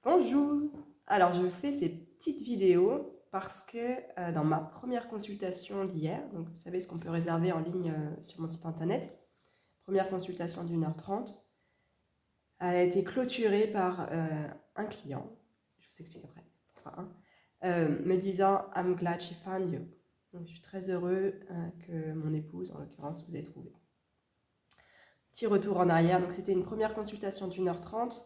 Bonjour! Alors, je fais ces petites vidéos parce que dans ma première consultation d'hier, donc vous savez ce qu'on peut réserver en ligne sur mon site internet, première consultation d'1h30, elle a été clôturée par un client, je vous explique après pourquoi, me disant I'm glad she found you. Donc, je suis très heureux que mon épouse, en l'occurrence, vous ait trouvé. Petit retour en arrière, donc c'était une première consultation d'1h30.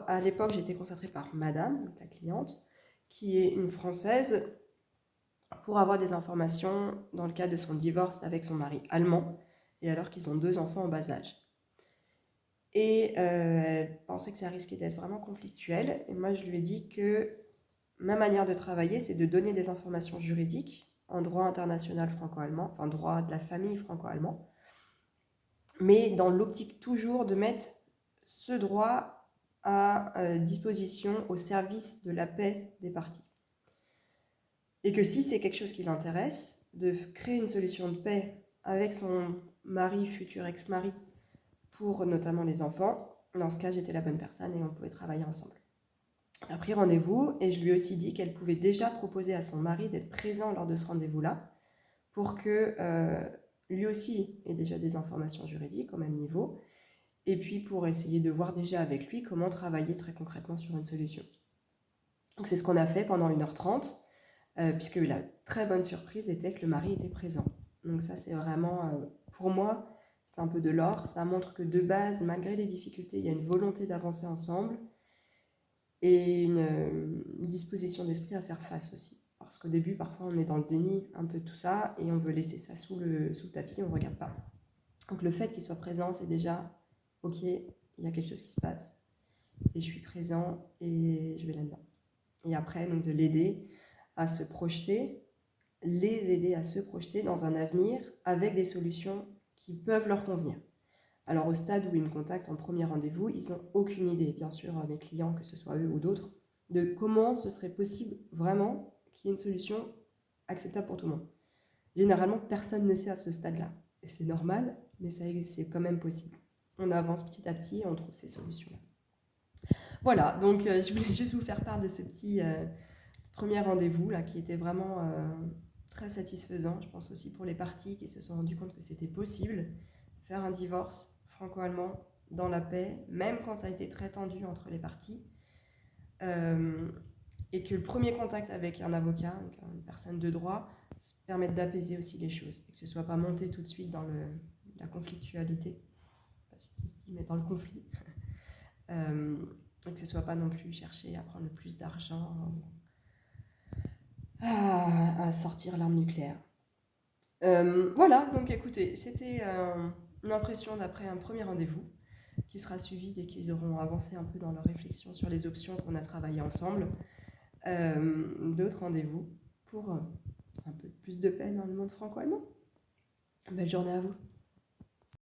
À l'époque, j'étais concentrée par Madame, donc la cliente, qui est une Française, pour avoir des informations dans le cas de son divorce avec son mari allemand, et alors qu'ils ont 2 enfants en bas âge. Et elle pensait que ça risquait d'être vraiment conflictuel, et moi je lui ai dit que ma manière de travailler, c'est de donner des informations juridiques en droit international franco-allemand, enfin droit de la famille franco-allemand, mais dans l'optique toujours de mettre ce droit à disposition au service de la paix des parties. Et que si c'est quelque chose qui l'intéresse, de créer une solution de paix avec son mari, futur ex-mari, pour notamment les enfants, dans ce cas j'étais la bonne personne et on pouvait travailler ensemble. On a pris rendez-vous et je lui ai aussi dit qu'elle pouvait déjà proposer à son mari d'être présent lors de ce rendez-vous-là pour que lui aussi ait déjà des informations juridiques au même niveau, et puis pour essayer de voir déjà avec lui comment travailler très concrètement sur une solution. Donc c'est ce qu'on a fait pendant 1h30, puisque la très bonne surprise était que le mari était présent. Donc ça c'est vraiment, pour moi, c'est un peu de l'or. Ça montre que de base, malgré les difficultés, il y a une volonté d'avancer ensemble et une disposition d'esprit à faire face aussi. Parce qu'au début, parfois, on est dans le déni un peu de tout ça et on veut laisser ça sous le tapis, on ne regarde pas. Donc le fait qu'il soit présent, c'est déjà, ok, il y a quelque chose qui se passe et je suis présent et je vais là-dedans. Et après, donc de l'aider à se projeter, les aider à se projeter dans un avenir avec des solutions qui peuvent leur convenir. Alors au stade où ils me contactent en premier rendez-vous, ils n'ont aucune idée, bien sûr, mes clients, que ce soit eux ou d'autres, de comment ce serait possible vraiment qu'il y ait une solution acceptable pour tout le monde. Généralement, personne ne sait à ce stade-là. Et c'est normal, mais c'est quand même possible. On avance petit à petit et on trouve ces solutions-là. Voilà, donc je voulais juste vous faire part de ce petit premier rendez-vous là, qui était vraiment très satisfaisant. Je pense aussi pour les parties qui se sont rendues compte que c'était possible de faire un divorce franco-allemand dans la paix, même quand ça a été très tendu entre les parties. Et que le premier contact avec un avocat, une personne de droit, permette d'apaiser aussi les choses, et que ce ne soit pas monté tout de suite dans la conflictualité, pas si c'est dit, mais dans le conflit, et que ce ne soit pas non plus chercher à prendre le plus d'argent, à sortir l'arme nucléaire. Voilà, donc écoutez, c'était une impression d'après un premier rendez-vous, qui sera suivi dès qu'ils auront avancé un peu dans leur réflexion sur les options qu'on a travaillées ensemble. D'autres rendez-vous pour un peu plus de paix dans le monde franco-allemand. Belle journée à vous.